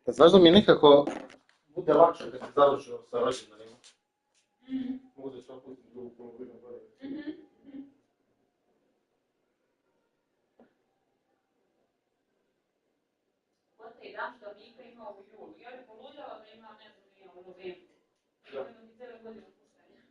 Znaš da mi nekako bude lakše kad se završio sa rođendanima. Mogu da ću opustiti drugu polovinu godine. Poslije dan što Mika ima u julu. Ja bih poluđala da ima, ne znam, nije u novembru. Imamo mi cijele godine puštanja.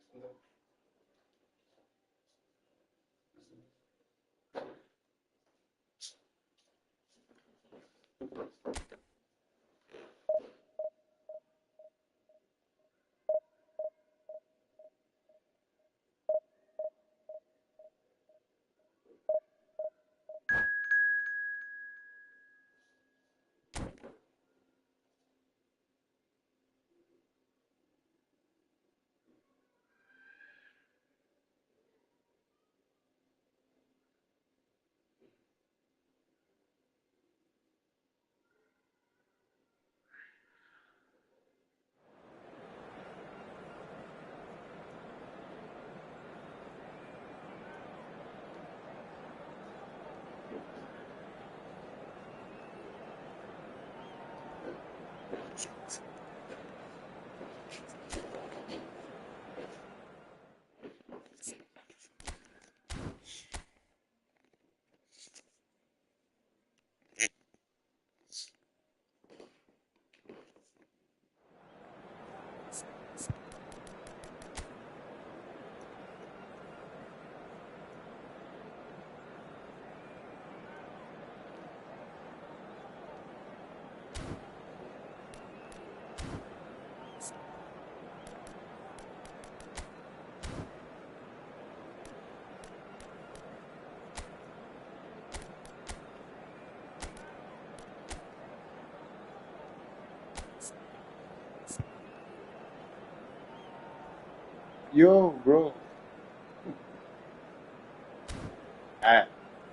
Yo, bro.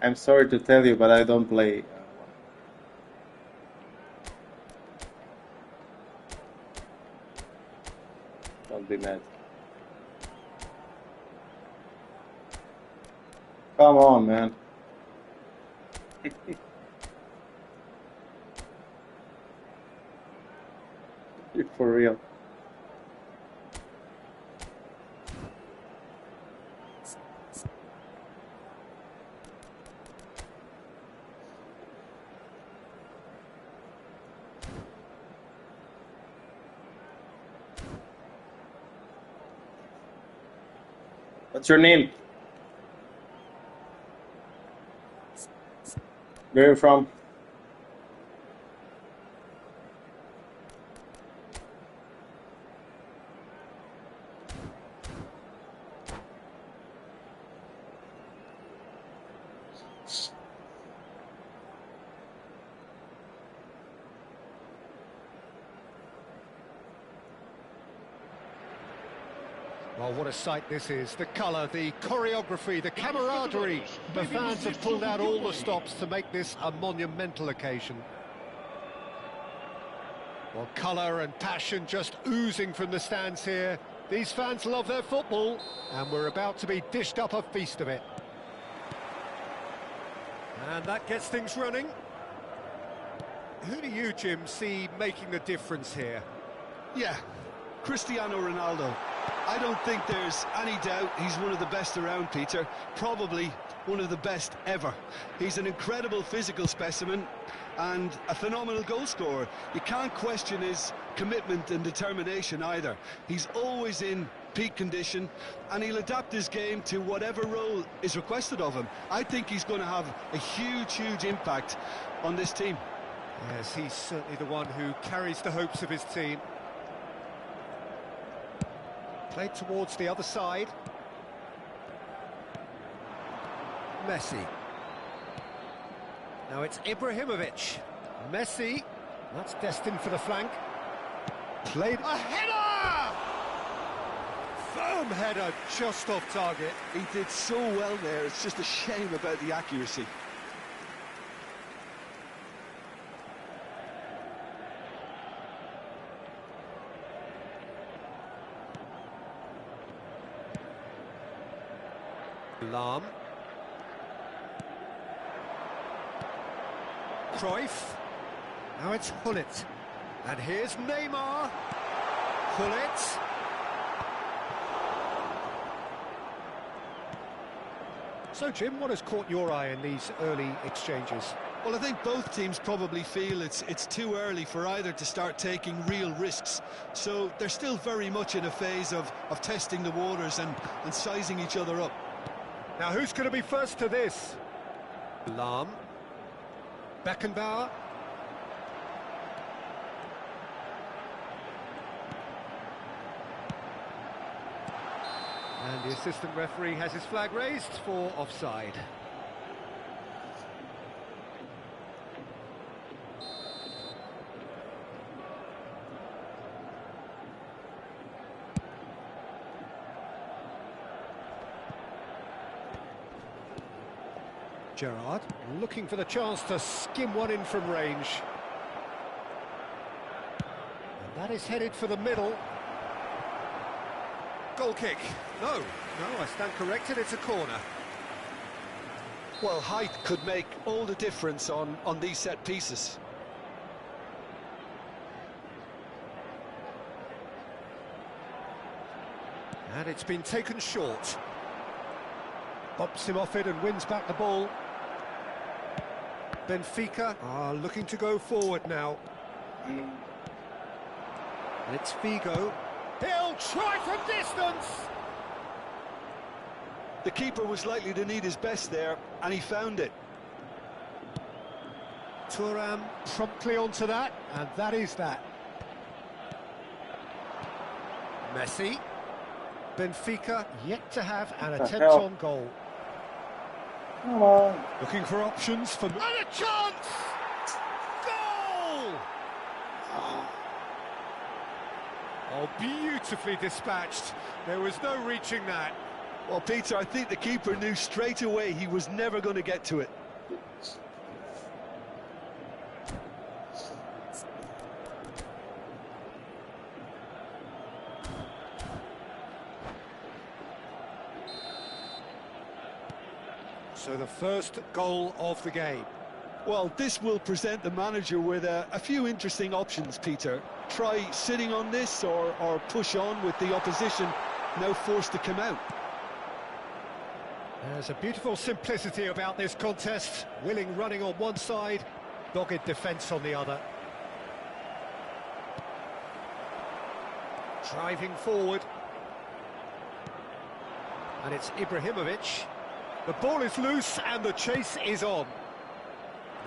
I'm sorry to tell you, but I don't play. Don't be mad. Come on, man. You're for real. What's your name? Where are you from? Well, what a sight this is. The colour, the choreography, the camaraderie. The fans have pulled out all the stops to make this a monumental occasion. Well, colour and passion just oozing from the stands here. These fans love their football, and we're about to be dished up a feast of it. And that gets things running. Who do you, Jim, see making the difference here? Yeah, Cristiano Ronaldo. I don't think there's any doubt he's one of the best around, Peter. Probably one of the best ever. He's an incredible physical specimen and a phenomenal goal scorer. You can't question his commitment and determination either. He's always in peak condition, and he'll adapt his game to whatever role is requested of him. I think he's going to have a huge impact on this team. Yes, he's certainly the one who carries the hopes of his team. Played towards the other side. Messi. Now it's Ibrahimovic. Messi. That's destined for the flank. Played a header! Firm header, just off target. He did so well there, it's just a shame about the accuracy. Lahm. Cruyff. Now it's Hullet. And here's Neymar. Pull it. So, Jim, what has caught your eye in these early exchanges? Well, I think both teams probably feel it's too early for either to start taking real risks. So they're still very much in a phase of testing the waters and sizing each other up. Now, who's going to be first to this? Lahm. Beckenbauer. And the assistant referee has his flag raised for offside. Gerrard looking for the chance to skim one in from range. And that is headed for the middle. Goal kick. No, I stand corrected, it's a corner. Well, height could make all the difference on these set pieces. And it's been taken short. Bumps him off it and wins back the ball. Benfica are looking to go forward now. And it's Figo. He'll try from distance! The keeper was likely to need his best there, and he found it. Thuram promptly onto that, and that is that. Messi. Benfica yet to have an attempt on goal. Come on. Looking for options for... And a chance! Goal! Oh, beautifully dispatched. There was no reaching that. Well, Peter, I think the keeper knew straight away he was never going to get to it. So the first goal of the game. Well, this will present the manager with a few interesting options, Peter. Try sitting on this or push on with the opposition now forced to come out. There's a beautiful simplicity about this contest. Willing running on one side, dogged defence on the other. Driving forward. And it's Ibrahimovic. The ball is loose and the chase is on.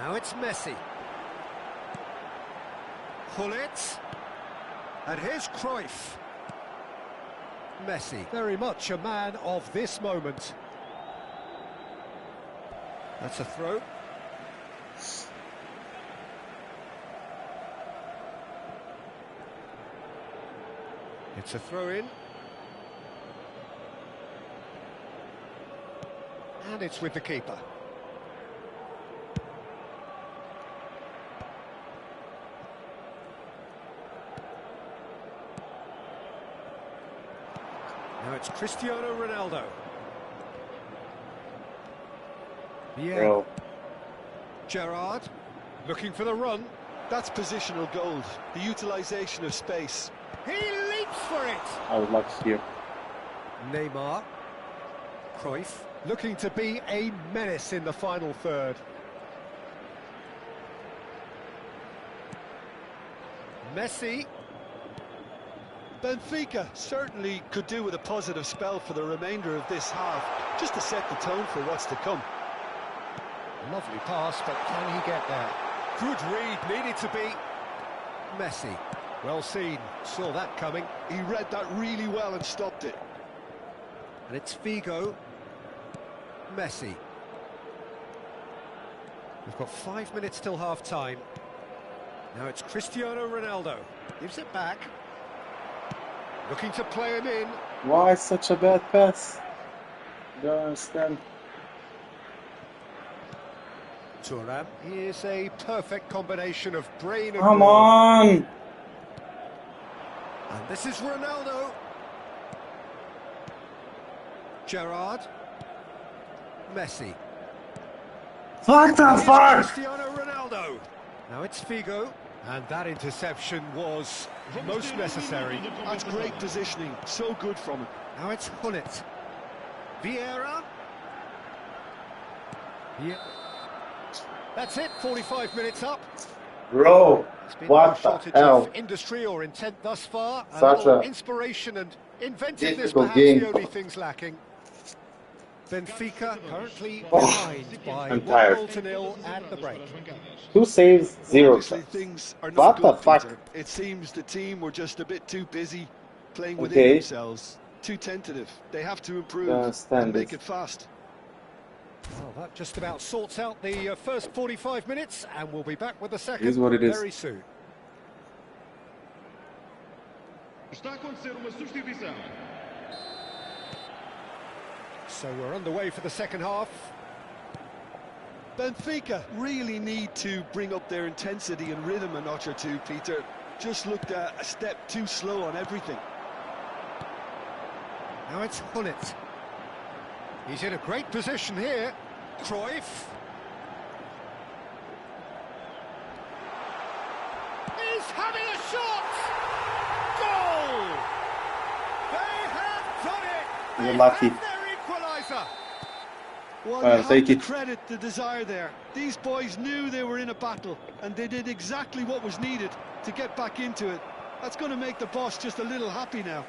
Now it's Messi. Pull it. And here's Cruyff. Messi, very much a man of this moment. That's a throw. It's a throw-in. And it's with the keeper. Now it's Cristiano Ronaldo. Yeah. Gerrard looking for the run. That's positional gold, the utilisation of space. He leaps for it. I would like to see it. Neymar. Cruyff looking to be a menace in the final third. Messi. Benfica certainly could do with a positive spell for the remainder of this half, just to set the tone for what's to come. Lovely pass, but can he get there? Good read, needed to be. Messi, well seen, saw that coming. He read that really well and stopped it. And it's Figo. Messi. We've got 5 minutes till half-time. Now it's Cristiano Ronaldo. Gives it back. Looking to play him in. Why such a bad pass? Don't understand. Thuram. Here's a perfect combination of brain and Come ball. on! And this is Ronaldo. Gerrard. Messi. Fuck the fuck! Cristiano Ronaldo. Now it's Figo. And that interception was most necessary. That's great positioning, so good from him. Now it's Hullet. Vieira. Yeah. That's it, 45 minutes up. Bro, It's been what no the shortage hell? of industry or intent thus far. Such little a inspiration and inventiveness, difficult perhaps game. the only things lacking. Benfica currently Oh, behind by I'm 1-0 at the break. 2 saves, Well, 0 obviously shots. things are not What good, the fuck? Peter. It seems the team were just a bit too busy playing within Okay. themselves. Too tentative. They have to improve Understand and make this. it fast. Well, that just about sorts out the first 45 minutes, and we'll be back with the second Is what it is. very soon. Está a acontecer uma substituição. So we're underway for the second half. Benfica really need to bring up their intensity and rhythm a notch or two, Peter. Just looked a step too slow on everything. Now it's Hullet. He's in a great position here. Cruyff. He's having a shot! Goal! They have done it! You're They lucky. have their equaliser! Well, Well, you have take to it. credit the desire there. These boys knew they were in a battle, and they did exactly what was needed to get back into it. That's going to make the boss just a little happy now.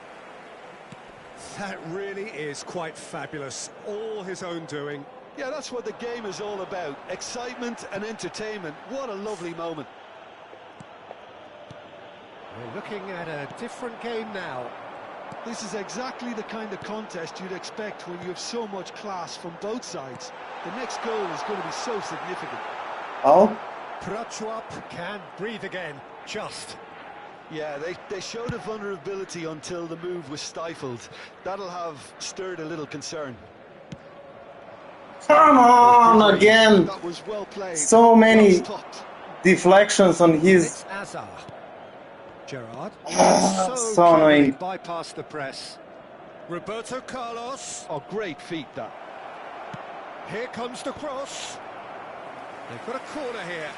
That really is quite fabulous. All his own doing. Yeah, that's what the game is all about. Excitement and entertainment. What a lovely moment. We're looking at a different game now. This is exactly the kind of contest you'd expect when you have so much class from both sides. The next goal is going to be so significant. Oh, Prachuap can breathe again. Just. Yeah, they showed a vulnerability until the move was stifled. That'll have stirred a little concern. come on again. That was well played. So many Well stopped. deflections on his. It's Azar. Gerrard. So cleverly annoying. bypassed the press. Roberto Carlos. Oh, great feat that. Here comes the cross. They've got a corner here.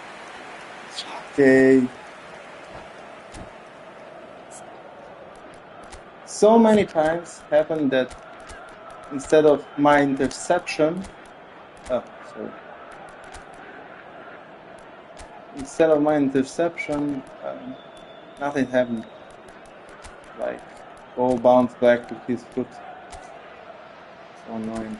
Okay. So many times happened that instead of my interception, instead of my interception, nothing happened. Like, ball bounced back to his foot. So annoying.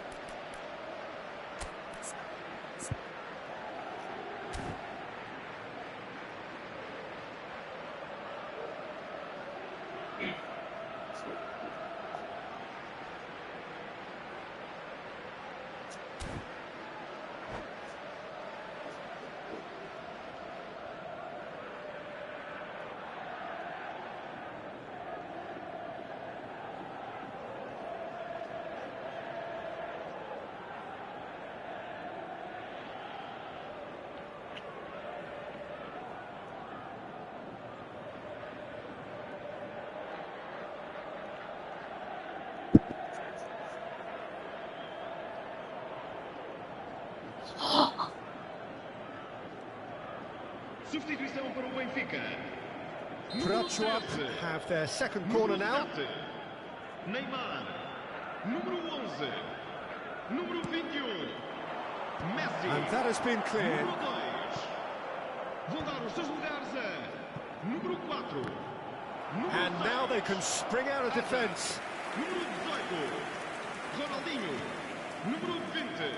Substituição para o Benfica. Prachuap have their second corner now. Neymar. Número 11. Número 21. Messi. And that has been cleared. Número 2. Vão dar os seus lugares a número 4. And now they can spring out of defence. Número 18. Ronaldinho. Número 20.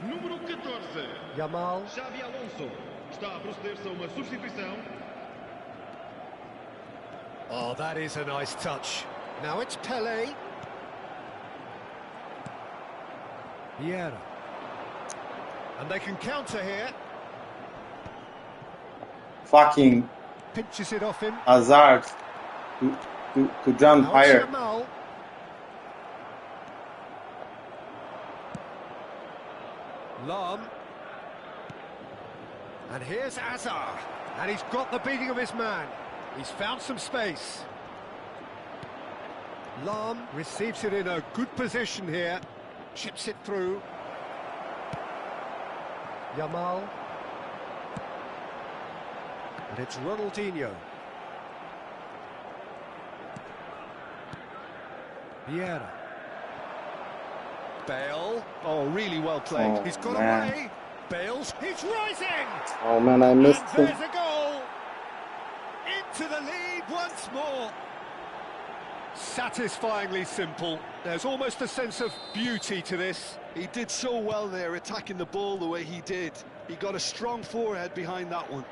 Número 14. Yamal. Xabi Alonso. Está a proceder-se a uma substituição. Oh, that is a nice touch. Now it's Pelé. Vieira. And they can counter here. Fucking Pinches it off him. Hazard to jump Now it's higher. Yamal. Lam. And here's Azar. And he's got the beating of his man. He's found some space. Lam receives it in a good position here. Chips it through. Yamal. And it's Ronaldinho. Vieira. Bale. Oh, really well played. Oh, He's got man. away. Bale's. He's rising. Oh man, I missed And him. there's a goal. Into the lead once more. Satisfyingly simple. There's almost a sense of beauty to this. He did so well there, attacking the ball the way he did. He got a strong forehead behind that one.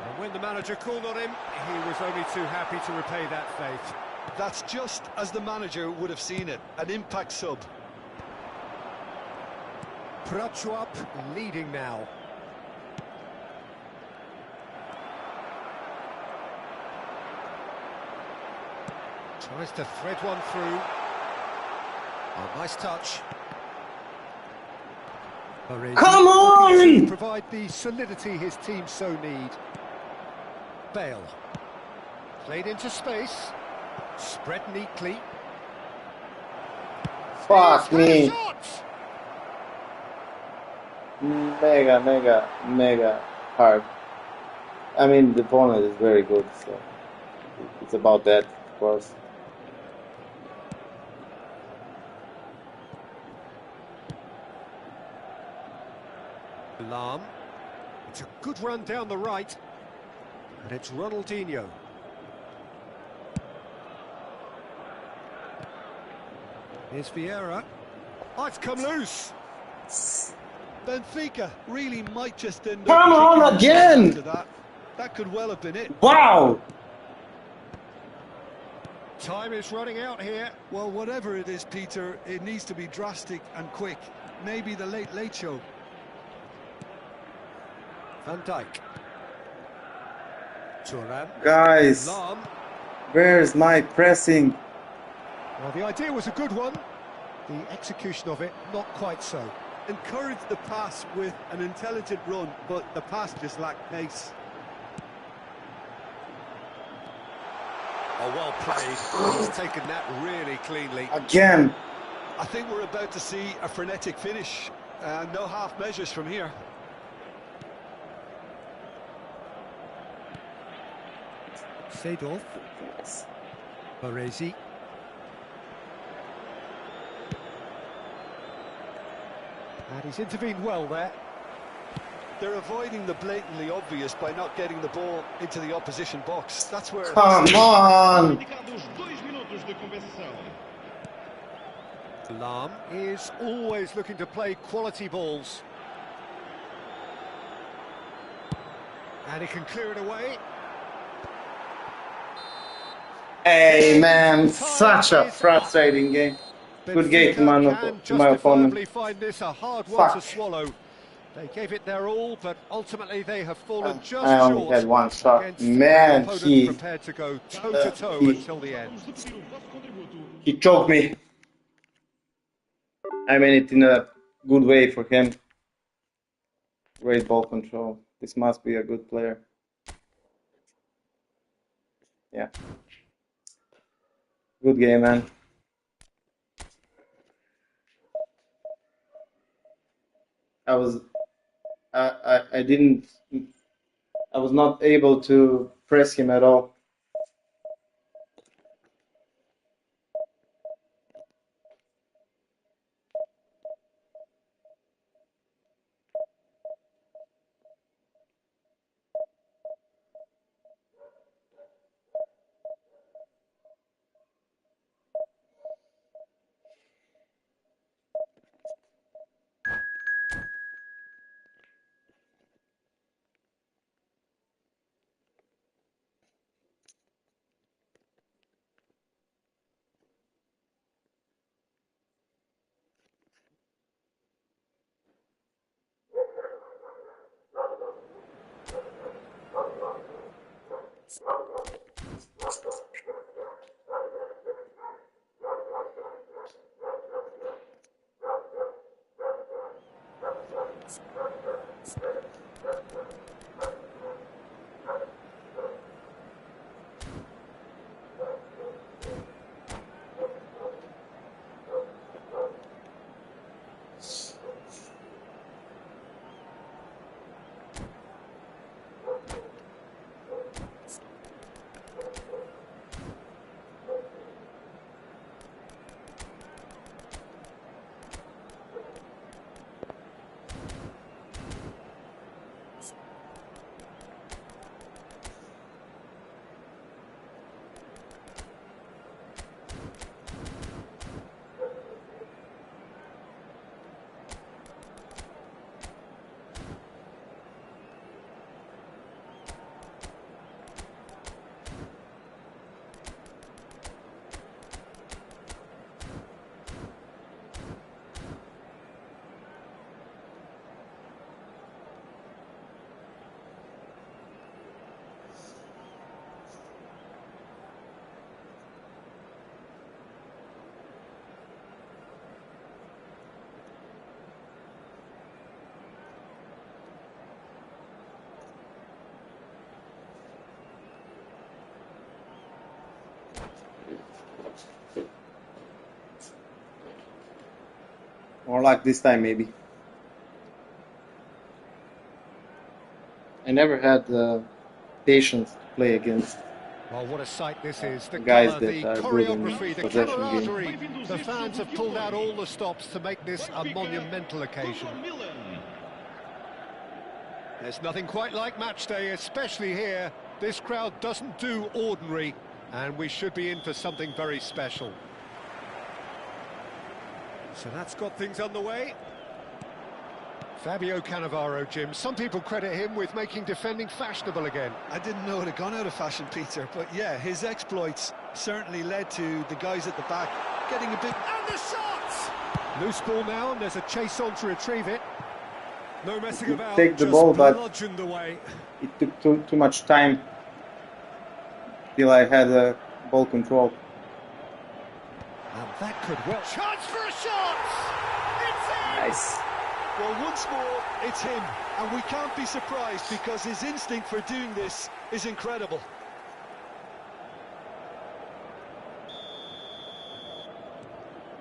And when the manager called on him, he was only too happy to repay that faith. That's just as the manager would have seen it, an impact sub. Prachuap leading now. Tries to thread one through. Oh, nice touch. Baresi Come looking to on! provide the solidity his team so need. Bale. Played into space. Spread neatly. Fuck He's had a me. shot! Mega hard. I mean, the opponent is very good, so it's about that, of course. Lam. It's a good run down the right. And it's Ronaldinho. Here's Vieira. Oh, it's come loose. Benfica really might just end up Come on kicking again! after that. That could well have been it. Wow! Time is running out here. Well, whatever it is, Peter, it needs to be drastic and quick. Maybe the late show. Van Dijk. Thuram. Guys, Lam. where's my pressing? Well, the idea was a good one. The execution of it, not quite so. Encourage the pass with an intelligent run, but the pass just lacked pace. Oh, well played. He's taken that really cleanly. Again. I think we're about to see a frenetic finish. No half measures from here. Seedorf. Baresi. And he's intervened well there. They're avoiding the blatantly obvious by not getting the ball into the opposition box. That's where... Come on! Indicados 2 minutos de compensação. Lam is always looking to play quality balls. And he can clear it away. Hey man, such a frustrating game. Good game to my opponent. Justifiably find this a hard one to Fuck. swallow. They gave it their all, but ultimately they have fallen just I only short. had one shot. Against Man, an opponent he prepared to go toe-to-toe until the end. Vamos de pedir o vosso contributo. he choked me. I mean it in a good way for him. Great ball control. This must be a good player. Yeah. Good game, man. I was not able to press him at all. More like this time, maybe. I never had the patience to play against Well, what a sight this is. The guys colour, that the are good in choreography, the possession game. camaraderie. The fans have pulled out all the stops to make this a monumental occasion. There's nothing quite like match day, especially here. This crowd doesn't do ordinary, and we should be in for something very special. So that's got things underway. Fabio Cannavaro, Jim. Some people credit him with making defending fashionable again. I didn't know it had gone out of fashion, Peter, but yeah, his exploits certainly led to the guys at the back getting a bit... And the shot! Loose ball now, and there's a chase on to retrieve it. No messing about, Take the just ball, but bludgeoned away. it took too much time till I had ball control. And that could well... Chance for a shot! It's in! Nice. Well, once more, it's him, and we can't be surprised because his instinct for doing this is incredible.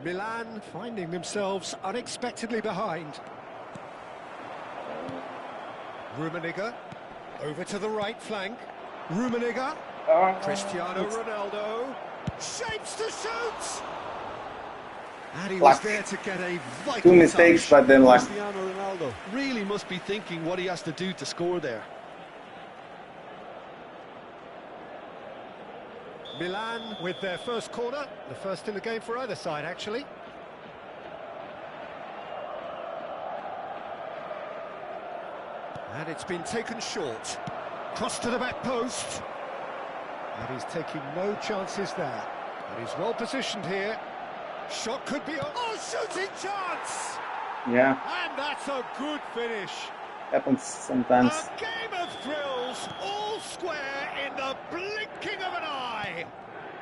Milan finding themselves unexpectedly behind. Rummenigge, over to the right flank. Rummenigge, Cristiano Ronaldo, shapes to shoot! And he was there to get a vital Two mistakes, touch. but then like Cristiano Ronaldo really must be thinking what he has to do to score there. Milan with their first corner, the first in the game for either side, actually. And it's been taken short. Cross to the back post. And he's taking no chances there. And he's well positioned here. Shot could be... Oh, shooting chance! yeah, And that's a good finish. happens sometimes. A game of thrills, all square in the blinking of an eye.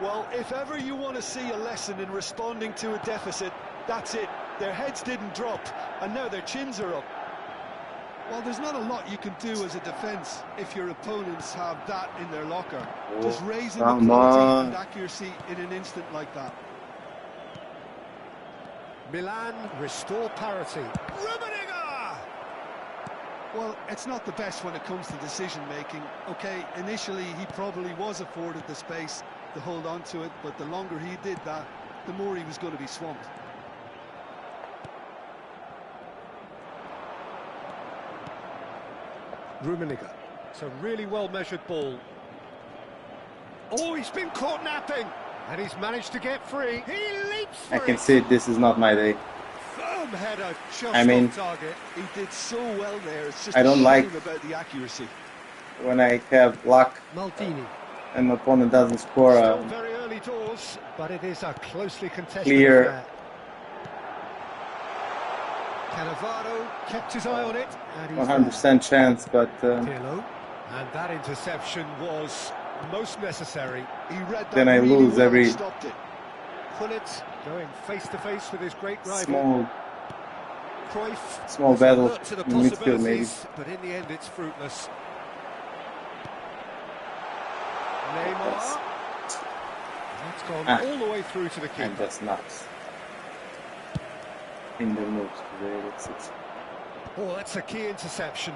Well, if ever you want to see a lesson in responding to a deficit, that's it. Their heads didn't drop, and now their chins are up. Well, there's not a lot you can do as a defence if your opponents have that in their locker. Just raising the come quality on. and accuracy in an instant like that. Milan restore parity. Rummenigge! Well, it's not the best when it comes to decision-making. OK, initially he probably was afforded the space to hold on to it, but the longer he did that, the more he was going to be swamped. Rummenigge. It's a really well-measured ball. Oh, he's been caught napping! And he's managed to get free. He leaps for I can it. see this is not my day. Firm header, just I mean- off target. He did so well there. It's just I don't a like- shame about the accuracy. When I have luck Maldini. and my opponent doesn't score Still very early doors, but it is a closely contested Clear. affair. Cannavaro kept his eye on it, and he's 100% chance, but Pirlo. And that interception was most necessary. He read that Then I really lose well every- and stopped it. Pullet going face to face with his great rival. small Cruyff. small was battle alert to the in midfield maybe. possibilities, but in the end it's fruitless. Neymar. That's gone all the way through to the I'm keeper. just not in the mood today. That's it. Oh, that's a key interception.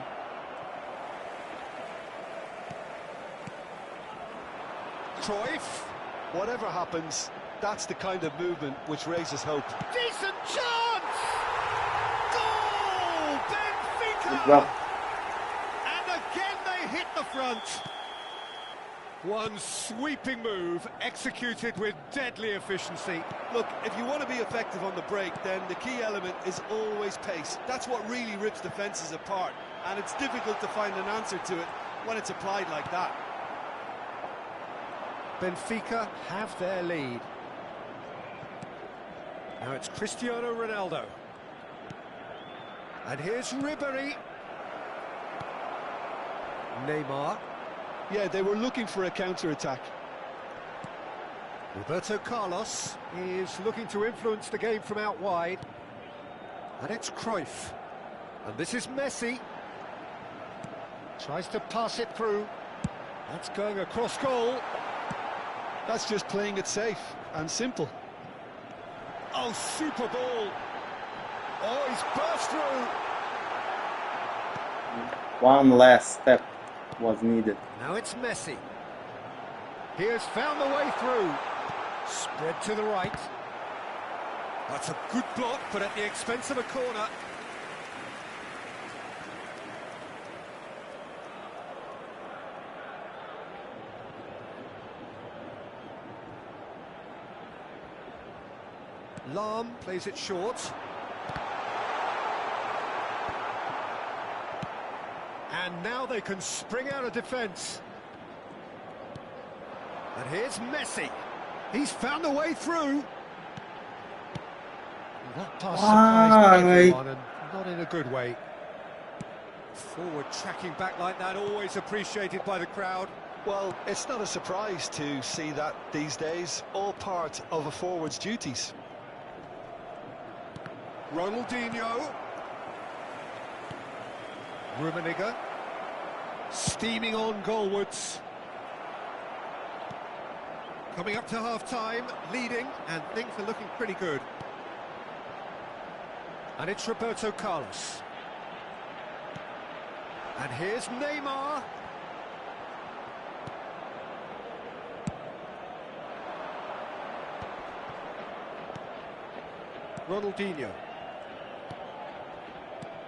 Cruyff. Whatever happens, that's the kind of movement which raises hope. Decent chance! Goal! Benfica! Good job. And again they hit the front. One sweeping move, executed with deadly efficiency. Look, if you want to be effective on the break, then the key element is always pace. That's what really rips defences apart, and it's difficult to find an answer to it when it's applied like that. Benfica have their lead. Now it's Cristiano Ronaldo. And here's Ribéry. Neymar. Yeah, they were looking for a counter-attack. Roberto Carlos is looking to influence the game from out wide. And it's Cruyff. And this is Messi. Tries to pass it through. That's going across goal. That's just playing it safe and simple. Oh, super ball. Oh, he's burst through. One last step was needed. Now it's Messi. He has found the way through. Spread to the right. That's a good block, but at the expense of a corner. Lahm plays it short. And now they can spring out of defence. And here's Messi. He's found a way through. That pass surprised everyone, and not in a good way. Forward tracking back like that, always appreciated by the crowd. Well, it's not a surprise to see that these days, all part of a forward's duties. Ronaldinho. Rummenigge. Steaming on goalwards. Coming up to half-time, leading, and things are looking pretty good. And it's Roberto Carlos. And here's Neymar. Ronaldinho.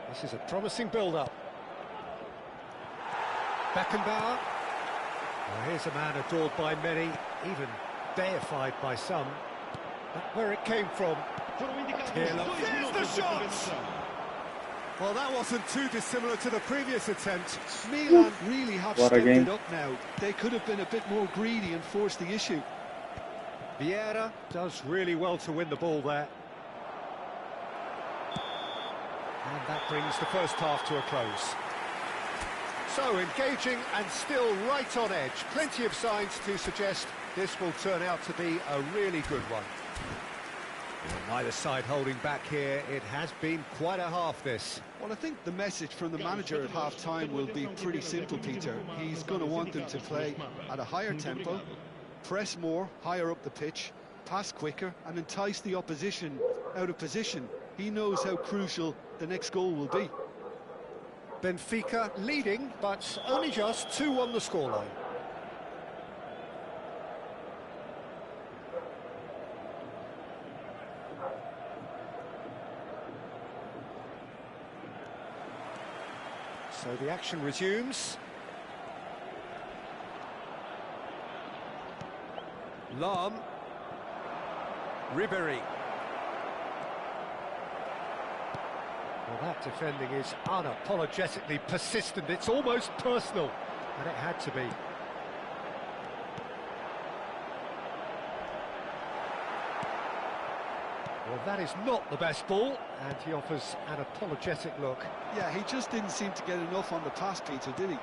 This is a promising build-up. Beckenbauer. Well, here's a man adored by many, even deified by some. But where it came from. Here's the shot! Well, that wasn't too dissimilar to the previous attempt. Milan really have What a stepped game. it up now. They could have been a bit more greedy and forced the issue. Vieira does really well to win the ball there. And that brings the first half to a close. So engaging and still right on edge. Plenty of signs to suggest this will turn out to be a really good one. Well, neither side holding back here. It has been quite a half, this. Well, I think the message from the manager at half-time will be pretty simple, Peter. He's going to want them to play at a higher tempo, press more, higher up the pitch, pass quicker, and entice the opposition out of position. He knows how crucial the next goal will be. Benfica leading, but only just 2 on the scoreline. So the action resumes. Lahm. Ribéry. Well, that defending is unapologetically persistent. It's almost personal, and it had to be. Well, that is not the best ball, and he offers an apologetic look. Yeah, he just didn't seem to get enough on the pass, Peter, did he?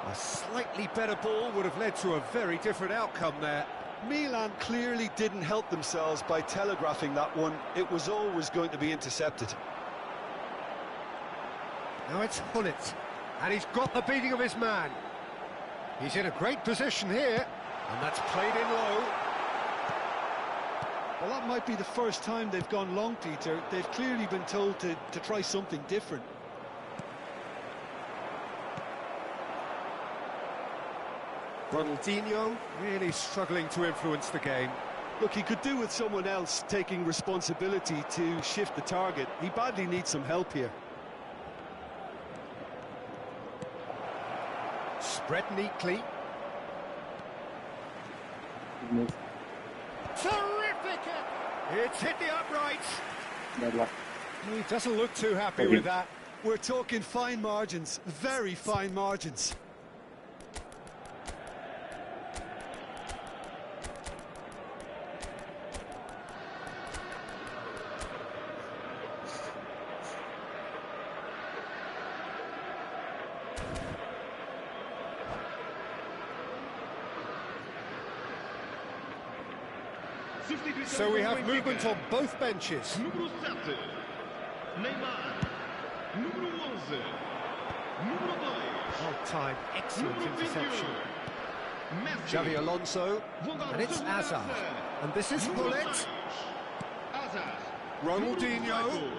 A slightly better ball would have led to a very different outcome there. Milan clearly didn't help themselves by telegraphing that one. It was always going to be intercepted. Now it's Hullet, and he's got the beating of his man. He's in a great position here, and that's played in low. Well, that might be the first time they've gone long, Peter. They've clearly been told to try something different. Ronaldinho really struggling to influence the game. Look, he could do with someone else taking responsibility to shift the target. He badly needs some help here. Spread neatly. Terrific! It's hit the uprights. Bad luck. He doesn't look too happy with that. We're talking fine margins, very fine margins. So we have movement on both benches. Número 7, Neymar. Número 11, número 2. Well-timed, excellent interception. Messi. Xavi Alonso, and it's Hazard. And this is Hullet. Ronaldinho.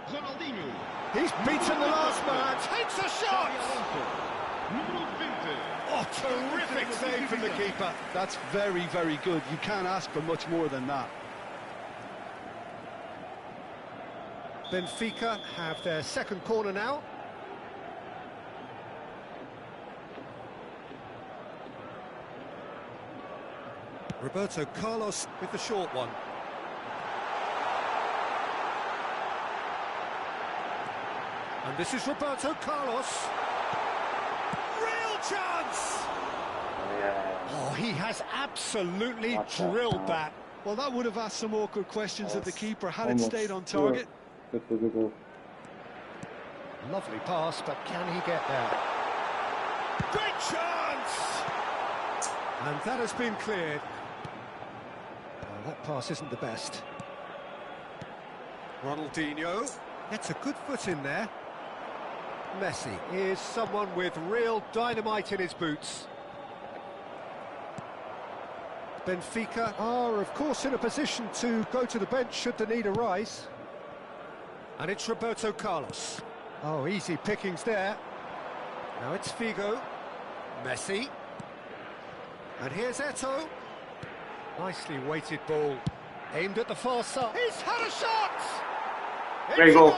Ronaldinho. He's beaten the last man. Takes a shot. Número 20. Oh, terrific save from the keeper. That's very, very good. You can't ask for much more than that. Benfica have their second corner now. Roberto Carlos with the short one. And this is Roberto Carlos. Real chance! Oh, he has absolutely drilled that. Well, that would have asked some awkward questions of the keeper had it Almost stayed on sure. target. That was a goal. Lovely pass, but can he get there? Great chance! And that has been cleared. Well, that pass isn't the best. Ronaldinho gets a good foot in there. Messi is someone with real dynamite in his boots. Benfica are, of course, in a position to go to the bench should the need arise. And it's Roberto Carlos. Oh, easy pickings there. Now it's Figo. Messi. And here's Eto'o. Nicely weighted ball. Aimed at the far side. He's had a shot! Great It's a goal.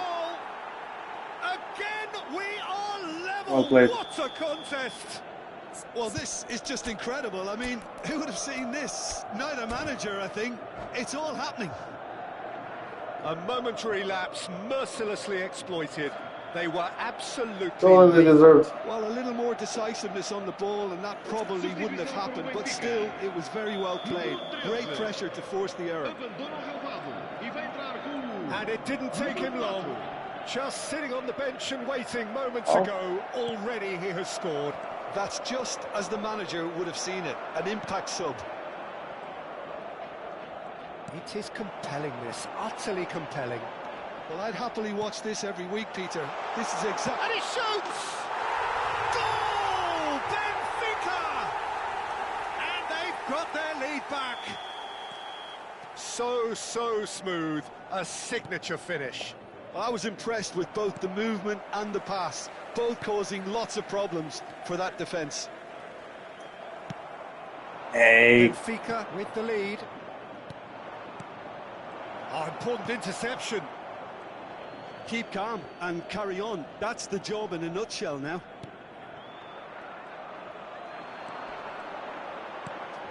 Again, we are level. Well played. What a contest! Well, this is just incredible. I mean, who would have seen this? Neither manager, I think. It's all happening. A momentary lapse, mercilessly exploited. They were absolutely... Totally deserved. Well, a little more decisiveness on the ball, and that probably wouldn't have happened. But still, it was very well played. Great pressure to force the error. Abandona o relvado e vai entrar com o And it didn't take him long. Just sitting on the bench and waiting moments Oh. ago, already he has scored. That's just as the manager would have seen it. An impact sub. It is compelling, this, utterly compelling. Well, I'd happily watch this every week, Peter. This is exactly... And he shoots! Goal! Benfica! And they've got their lead back. So smooth. A signature finish. Well, I was impressed with both the movement and the pass, both causing lots of problems for that defence. Hey. Benfica with the lead. Oh, important interception. Keep calm and carry on. That's the job in a nutshell now.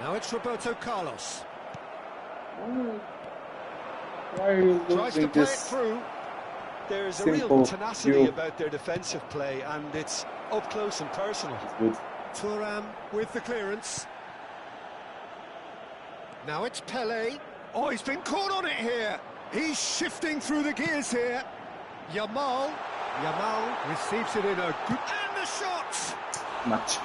Now it's Roberto Carlos. Why are you Tries to losing play it this? through. There's a Simple real tenacity view. about their defensive play, and it's up close and personal. It's good. Thuram with the clearance. Now it's Pele. Oh, he's been caught on it here. He's shifting through the gears here. Yamal receives it in a good... And the shot! Much.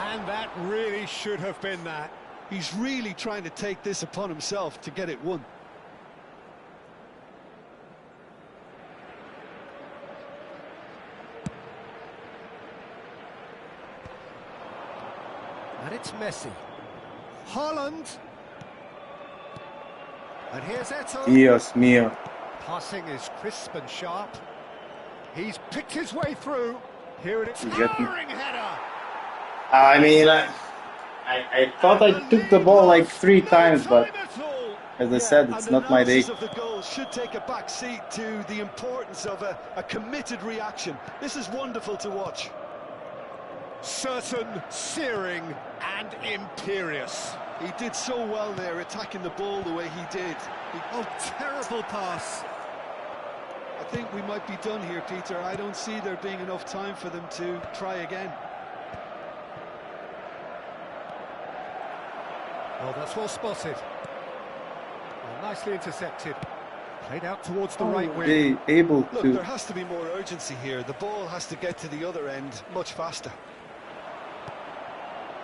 And that really should have been that. He's really trying to take this upon himself to get it won. And it's Messi. Haaland. And here's Eto'o. Dios mío. Passing is crisp and sharp. He's picked his way through. Here it is. You get me. Towering header. I mean, I thought I took the ball like 3 times, but as I said, it's and not my day. analysis of the goal should take a back seat to the importance of a committed reaction. This is wonderful to watch. Certain, searing, and imperious. He did so well there, attacking the ball the way he did. Oh, terrible pass. I think we might be done here, Peter. I don't see there being enough time for them to try again. Oh, that's well spotted. Oh, nicely intercepted. Played out towards the right wing. Be able Look, to. there has to be more urgency here. The ball has to get to the other end much faster.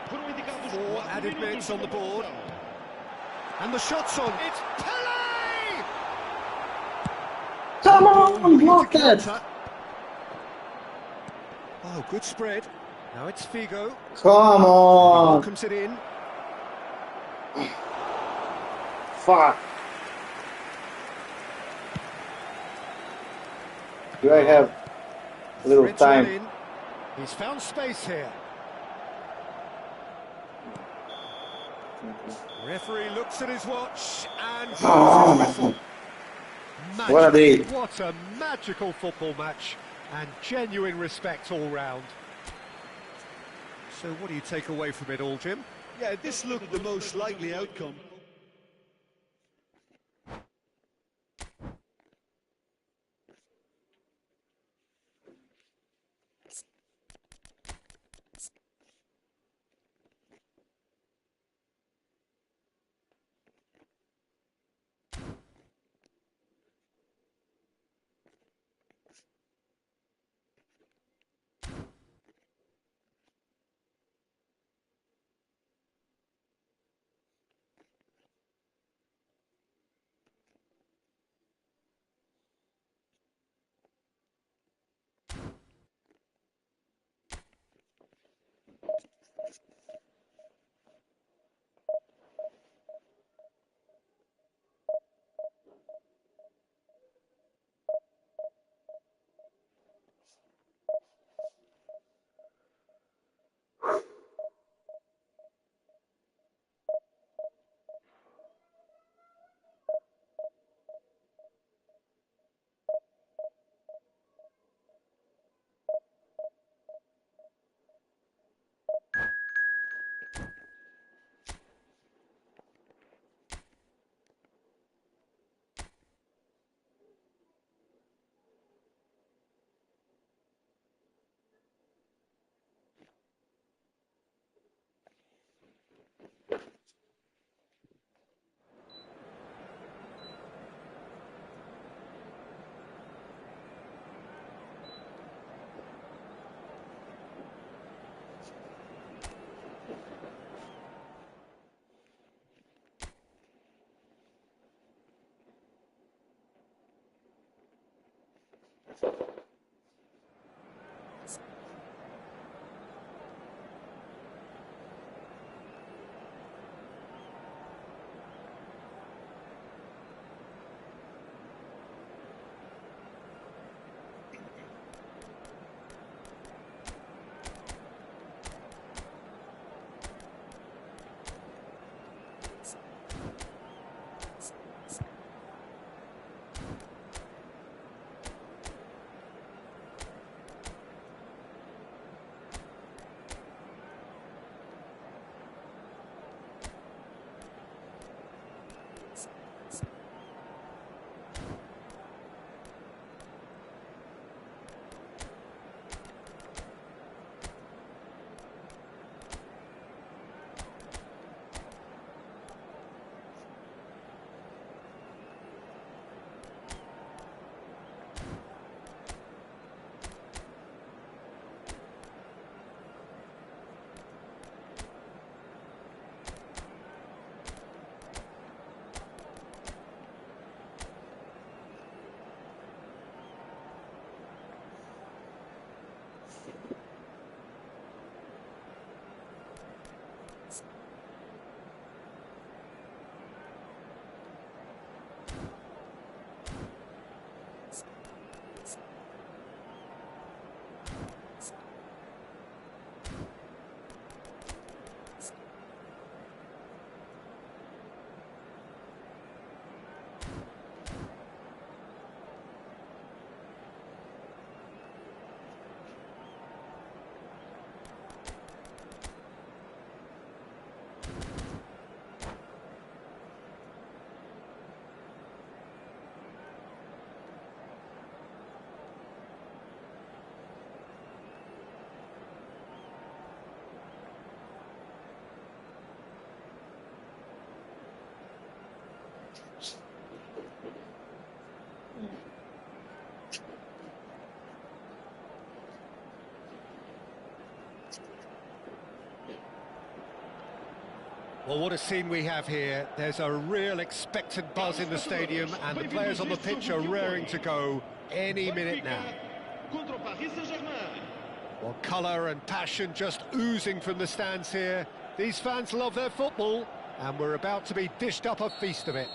Foram indicados 4 4 added minutos minutes de on the board. compensação. And the shot's on. It's Pele! Come Oh, on, looking block to that! counter. Oh, good spread. Now it's Figo. Come on! Welcomes it in. Fuck! Do I have a little Threads well time? in. He's found space here. Referee looks at his watch and blows his whistle. What a day. What a magical football match, and genuine respect all round. So what do you take away from it all, Jim? Yeah, this looked the most likely outcome. Well, what a scene we have here. There's a real expectant buzz in the stadium, and the players on the pitch are raring to go any minute now. Well, colour and passion just oozing from the stands here. These fans love their football, and we're about to be dished up a feast of it.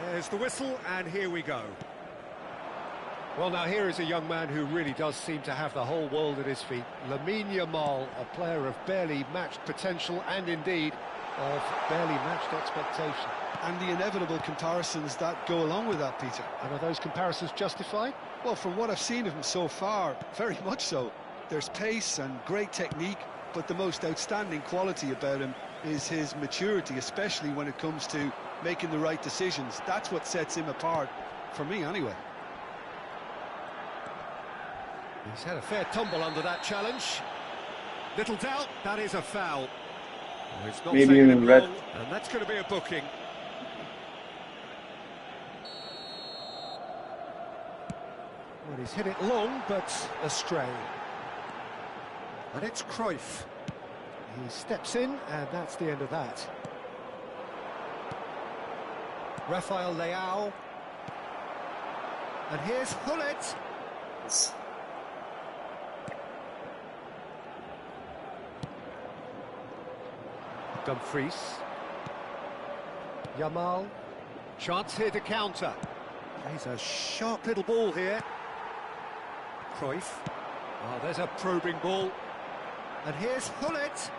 There's the whistle, and here we go. Well, now here is a young man who really does seem to have the whole world at his feet. Lamine Yamal, a player of barely matched potential and indeed of barely matched expectation. And the inevitable comparisons that go along with that, Peter. And are those comparisons justified? Well, from what I've seen of him so far, very much so. There's pace and great technique, but the most outstanding quality about him is his maturity, especially when it comes to making the right decisions. That's what sets him apart, for me anyway. He's had a fair tumble under that challenge. Little doubt, that is a foul. It's not Maybe taken even him red. long, and that's going to be a booking. Well, he's hit it long, but astray. And it's Cruyff. He steps in, and that's the end of that. Rafael Leao. And here's Hullet. Dumfries. Yamal. Chance here to counter. He's a sharp little ball here. Cruyff. Oh, there's a probing ball. And here's Hullet.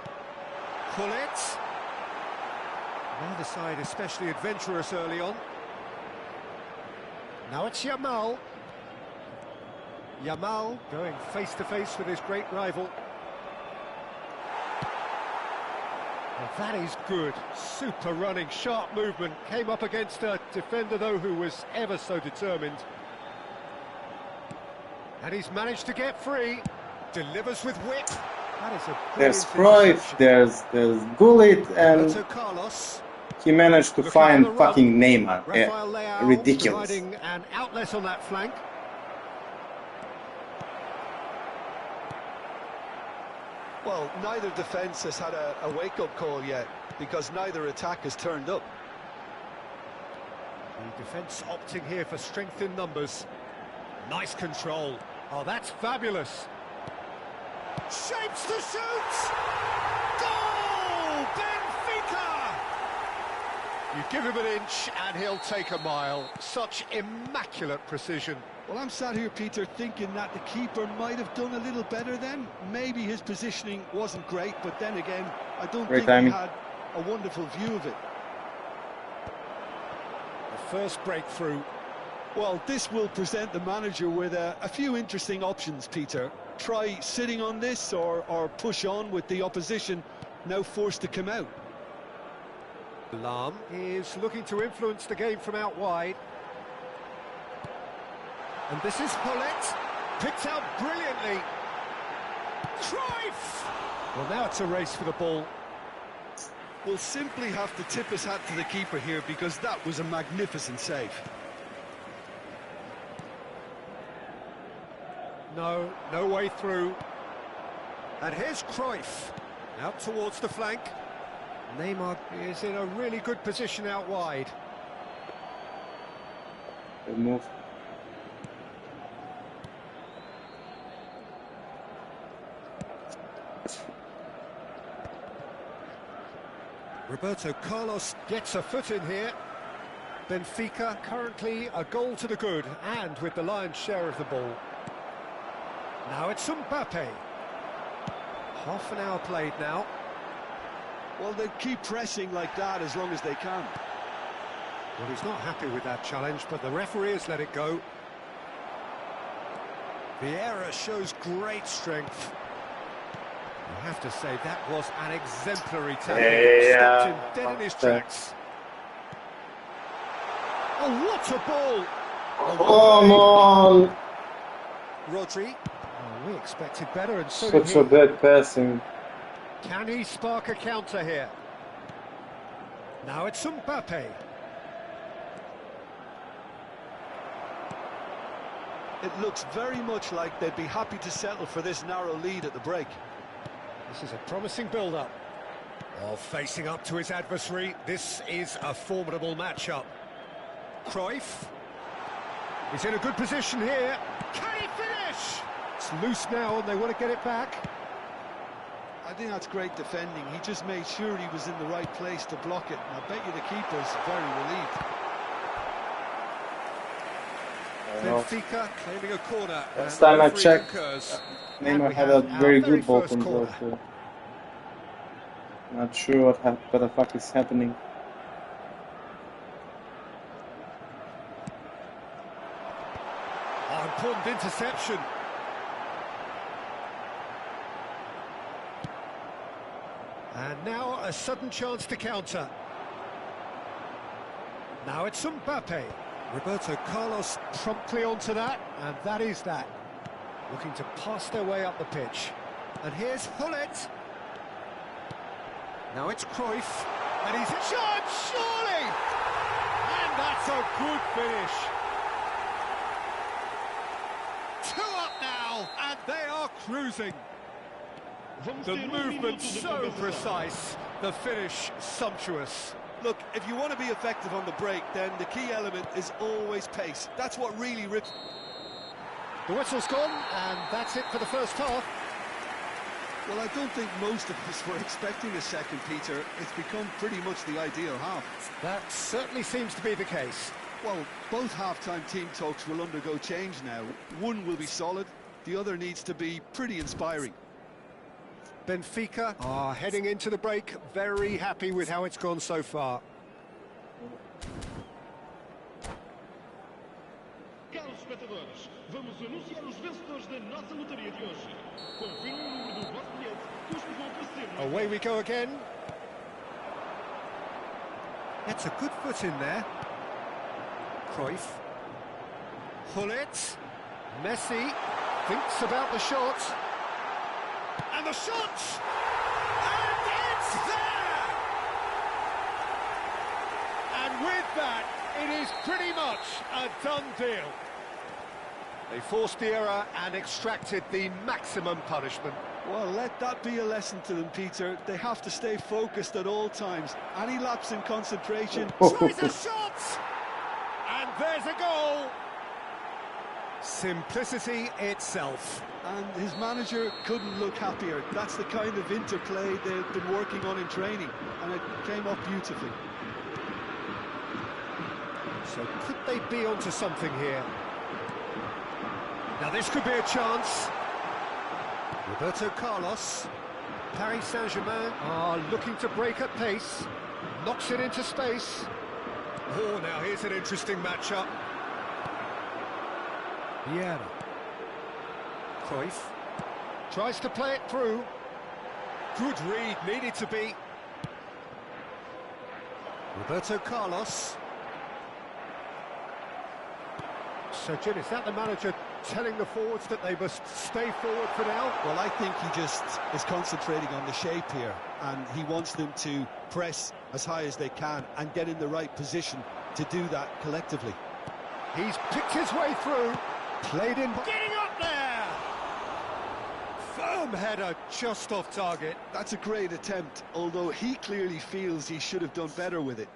Hullet. Neither side especially adventurous early on. Now it's Yamal. Yamal going face to face with his great rival. Well, that is good. Super running, sharp movement. Came up against a defender, though, who was ever so determined. And he's managed to get free. Delivers with wit. That is a There's brilliant Cruyff, there's Gullit, and Roberto Carlos. he managed to Looking find for the run. fucking Neymar. Rafael Yeah, Leao ridiculous. providing an outlet on that flank. Well, neither defence has had a wake-up call yet, because neither attack has turned up. The defence opting here for strength in numbers. Nice control. Oh, that's fabulous. Shapes to shoot! Goal! Benfica! You give him an inch and he'll take a mile. Such immaculate precision. Well, I'm sat here, Peter, thinking that the keeper might have done a little better then. Maybe his positioning wasn't great, but then again, I don't Great think timing. he had a wonderful view of it. The first breakthrough. Well, this will present the manager with a few interesting options, Peter. Try sitting on this or push on with the opposition now forced to come out. Lam is looking to influence the game from out wide. And this is Hullet, picked out brilliantly. Cruyff! Well, now it's a race for the ball. We'll simply have to tip his hat to the keeper here, because that was a magnificent save. No way through. And here's Cruyff, out towards the flank. Neymar is in a really good position out wide. Good move. Roberto Carlos gets a foot in here. Benfica currently a goal to the good, and with the lion's share of the ball. Now it's Mbappe. Half an hour played now. Well, they keep pressing like that as long as they can. Well, he's not happy with that challenge, but the referee has let it go. Vieira shows great strength. I have to say, that was an exemplary tackle. Yeah. Stopped him dead in his tracks. Oh, what a ball! Come on! Rodri. Oh, we expected better, and so Such did a he. bad passing. Can he spark a counter here? Now it's Mbappe. It looks very much like they'd be happy to settle for this narrow lead at the break. This is a promising build-up. Oh, facing up to his adversary, this is a formidable matchup. Cruyff. He's in a good position here. Can he finish? It's loose now and they want to get it back. I think that's great defending. He just made sure he was in the right place to block it. And I bet you the keeper's very relieved. Benfica claiming a corner. Last and time I referee checked, concurs. Neymar And we had have a our very very good ball first control, corner. so not sure what the fuck is happening. Oh, important interception. And now a sudden chance to counter. Now it's Mbappe. Roberto Carlos promptly onto that, and that is that. Looking to pass their way up the pitch. And here's Hullet. Now it's Cruyff. And he's in charge, surely! And that's a good finish. 2 up now, and they are cruising. The movement so precise, the finish sumptuous. Look, if you want to be effective on the break, then the key element is always pace. That's what really rips. The whistle's gone, and that's it for the first half. Well, I don't think most of us were expecting the second, Peter. It's become pretty much the ideal half. That certainly seems to be the case. Well, both half-time team talks will undergo change now. One will be solid, the other needs to be pretty inspiring. Benfica are heading into the break, very happy with how it's gone so far. Caros espectadores, vamos anunciar os vencedores da nossa lotaria de hoje. Confirme o número do vosso bilhete que os vão aparecer no... Away we go again. Gets a good foot in there. Cruyff. Hullet. Messi thinks about the shot. And the shot! And it's there! And with that, it is pretty much a done deal. They forced the error and extracted the maximum punishment. Well, let that be a lesson to them, Peter. They have to stay focused at all times. Any lapse in concentration... Tries a shot! And there's a goal! Simplicity itself. And his manager couldn't look happier. That's the kind of interplay they've been working on in training, and it came off beautifully. So could they be onto something here? Now this could be a chance. Roberto Carlos. Paris Saint-Germain are looking to break at pace. Knocks it into space. Oh, now here's an interesting matchup. Vieira. Cruyff tries to play it through. Good read, needed to be. Roberto Carlos. So, Jim, is that the manager telling the forwards that they must stay forward for now? Well, I think he just is concentrating on the shape here, and he wants them to press as high as they can and get in the right position to do that collectively. He's picked his way through. Played in, getting up there! Firm header, just off target. That's a great attempt, although he clearly feels he should have done better with it.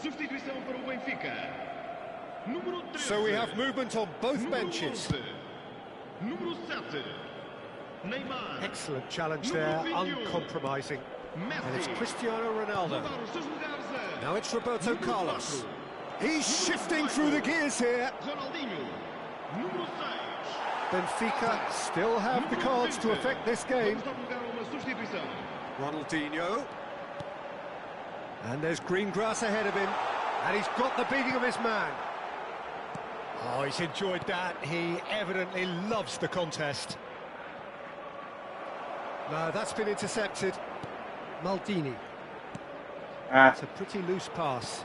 Substituição para o Benfica. Número 13. So we have movement on both benches. Número 7. Neymar. Excellent challenge there, uncompromising. And it's Cristiano Ronaldo. Now it's Roberto Carlos. He's shifting through the gears here. Ronaldinho. Número 6. Benfica still have the cards to affect this game. Vamos dar lugar a uma substituição. Ronaldinho. And there's green grass ahead of him. And he's got the beating of his man. Oh, he's enjoyed that. He evidently loves the contest. No, that's been intercepted. Maldini. It's a pretty loose pass.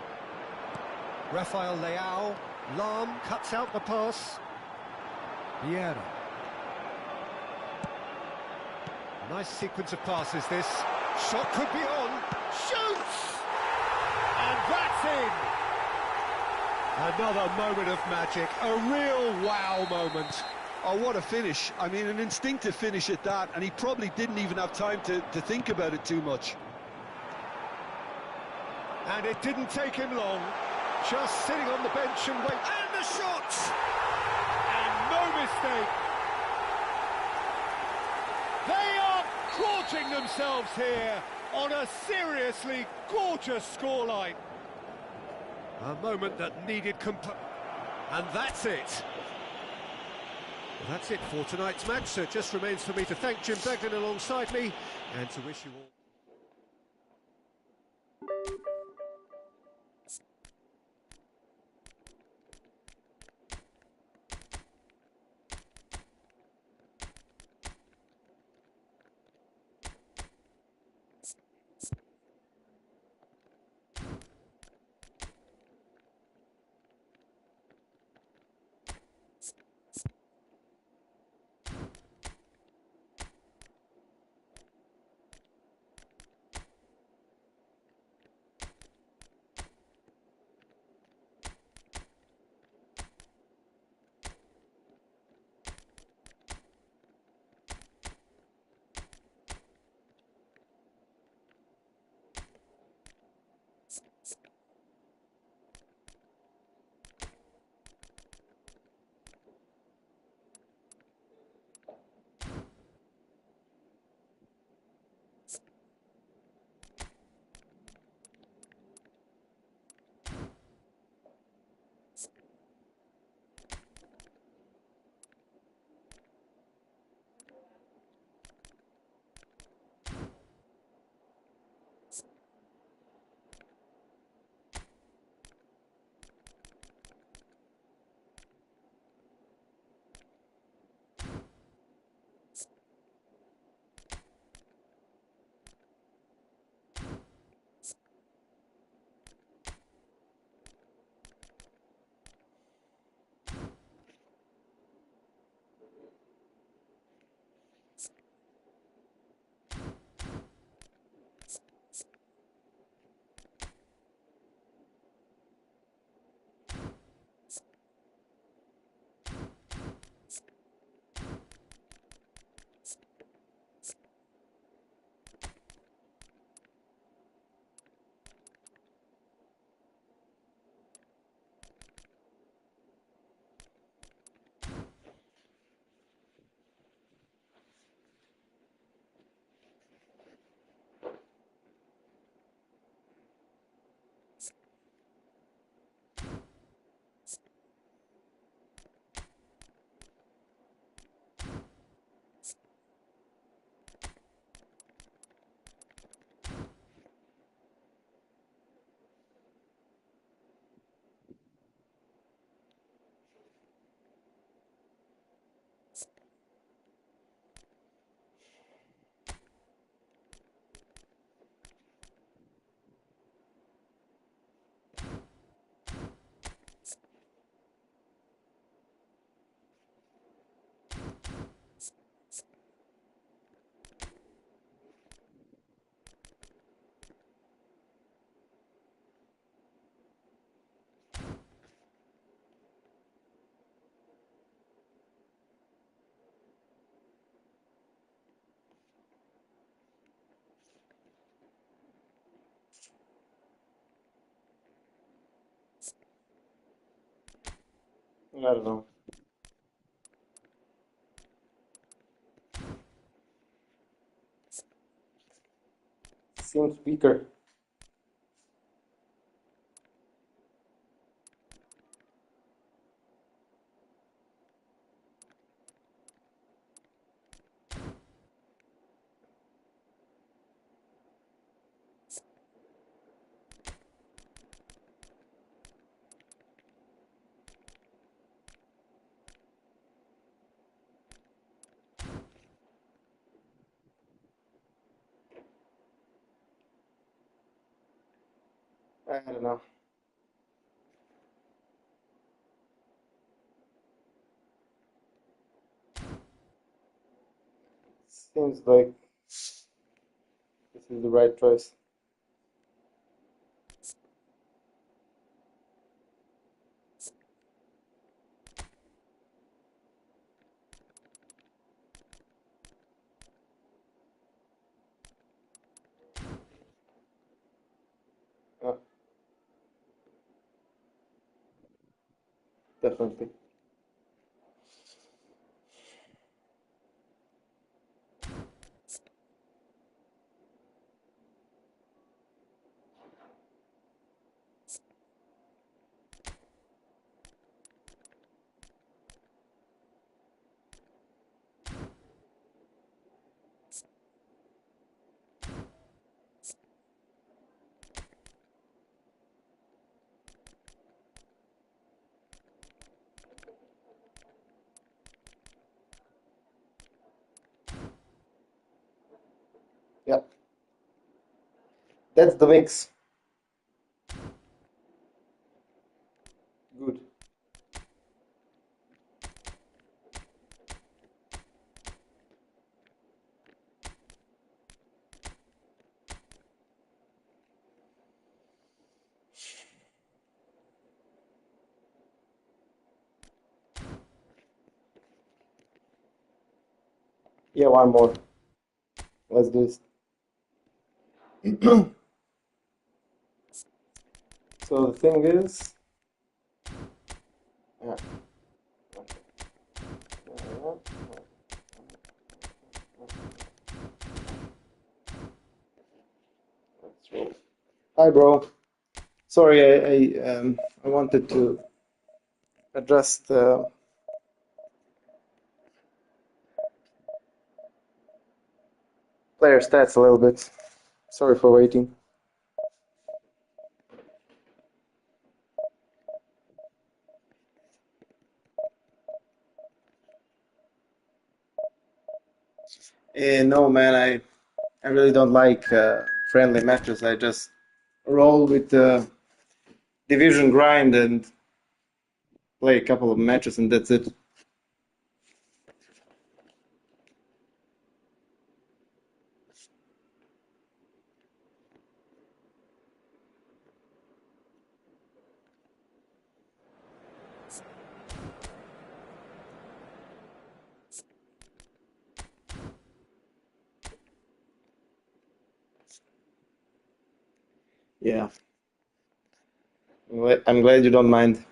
Rafael Leao. Lam cuts out the pass. Vieira. Nice sequence of passes, this. Shot could be on. Shoots! And that's in! Another moment of magic. A real wow moment. Oh, what a finish. I mean, an instinctive finish at that, and he probably didn't even have time to think about it too much. And it didn't take him long. Just sitting on the bench and wait. And the shot! And no mistake. They are gorging themselves here on a seriously gorgeous scoreline. A moment that needed and that's it. Well, that's it for tonight's match, so it just remains for me to thank Jim Beglin alongside me and to wish you all... I don't know. Seems weaker. I don't know. Seems like this is the right choice. Definitely. Yeah. That's the mix. Good. Yeah, one more. Let's do this. So the thing is, yeah. Let's roll. Hi, bro. Sorry, I wanted to adjust the player stats a little bit. Sorry for waiting. No, man, I really don't like friendly matches. I just roll with the division grind and play a couple of matches, and that's it. Yeah. I'm glad you don't mind.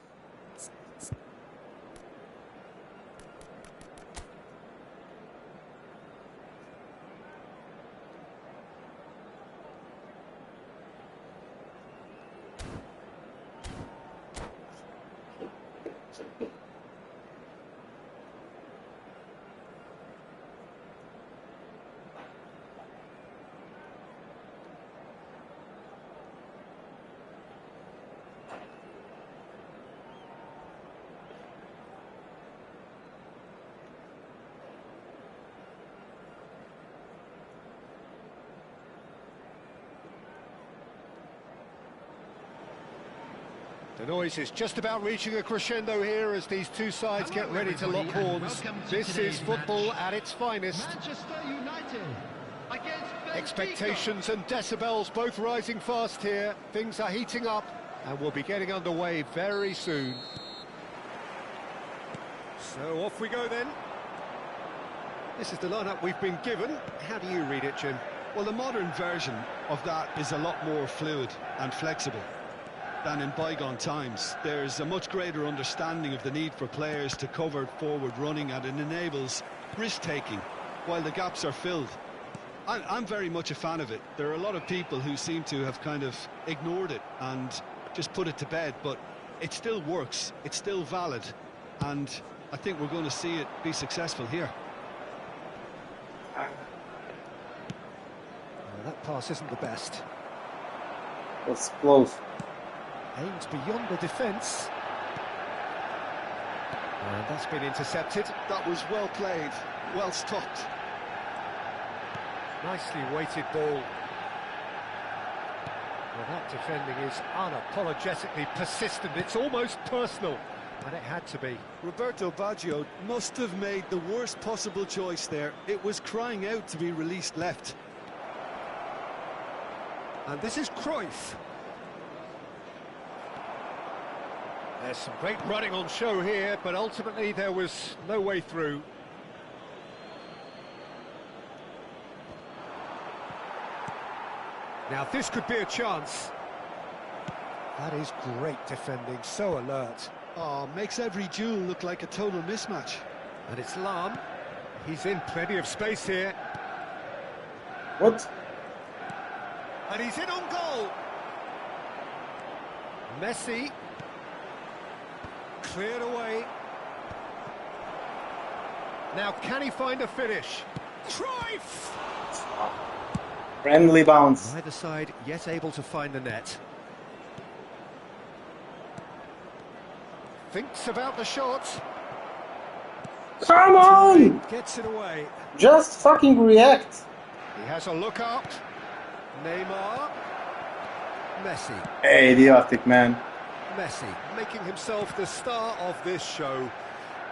The noise is just about reaching a crescendo here as these two sides get ready to lock horns. This is football at its finest. Manchester United against Benfica. Expectations and decibels both rising fast here. Things are heating up and we'll be getting underway very soon. So off we go then. This is the lineup we've been given. How do you read it, Jim? Well, the modern version of that is a lot more fluid and flexible than in bygone times. There's a much greater understanding of the need for players to cover forward running, and it enables risk-taking while the gaps are filled. I'm very much a fan of it. There are a lot of people who seem to have kind of ignored it and just put it to bed, but it still works, it's still valid, and I think we're going to see it be successful here. Well, that pass isn't the best. That's close. Aims beyond the defence. And that's been intercepted. That was well played, well stopped. Nicely weighted ball. Well, that defending is unapologetically persistent. It's almost personal, and it had to be. Roberto Baggio must have made the worst possible choice there. It was crying out to be released left. And this is Cruyff. There's some great running on show here, but ultimately there was no way through. Now this could be a chance. That is great defending, so alert. Oh, makes every duel look like a total mismatch. And it's Lahm. He's in plenty of space here. What? And he's in on goal. Messi. Cleared away. Now can he find a finish? Cruyff! Friendly bounce. Neither side yet able to find the net. Thinks about the shot. Come on! Gets it away. Just fucking react. He has a look up. Neymar. Messi. Hey, idiotic man. Messi making himself the star of this show.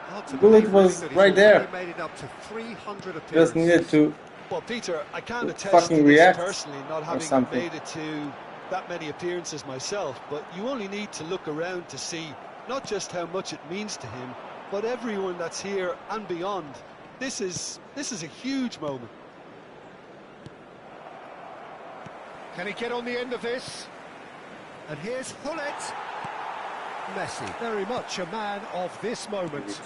Hard to Bullet believe was that he's right there. already made it up to 300 appearances. Just needed to Well, Peter, I can't attest fucking to this react personally, not or having something. made it to that many appearances myself, but you only need to look around to see not just how much it means to him, but everyone that's here and beyond. This is a huge moment. Can he get on the end of this? And here's Hullet. Messi, very much a man of this moment.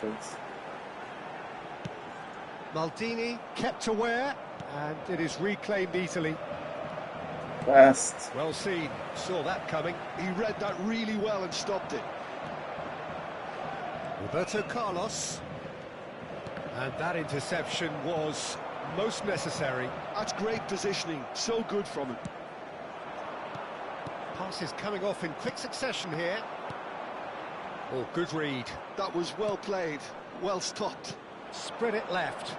Maldini kept aware, and it is reclaimed easily. Fast. Well seen, saw that coming. He read that really well and stopped it. Roberto Carlos. And that interception was most necessary. That's great positioning, so good from him. Passes coming off in quick succession here. Oh, good read. That was well played, well stopped. Spread it left.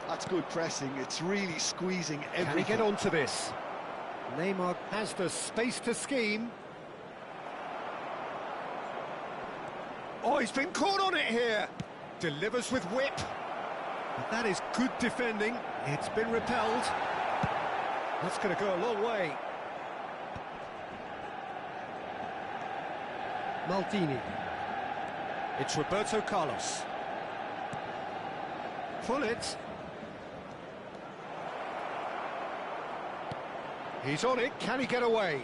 That's good pressing, it's really squeezing everything. Can he get onto this? Neymar has the space to scheme. Oh, he's been caught on it here. Delivers with whip. But that is good defending. It's been repelled. That's going to go a long way. Maldini. It's Roberto Carlos. Pull it. He's on it. Can he get away?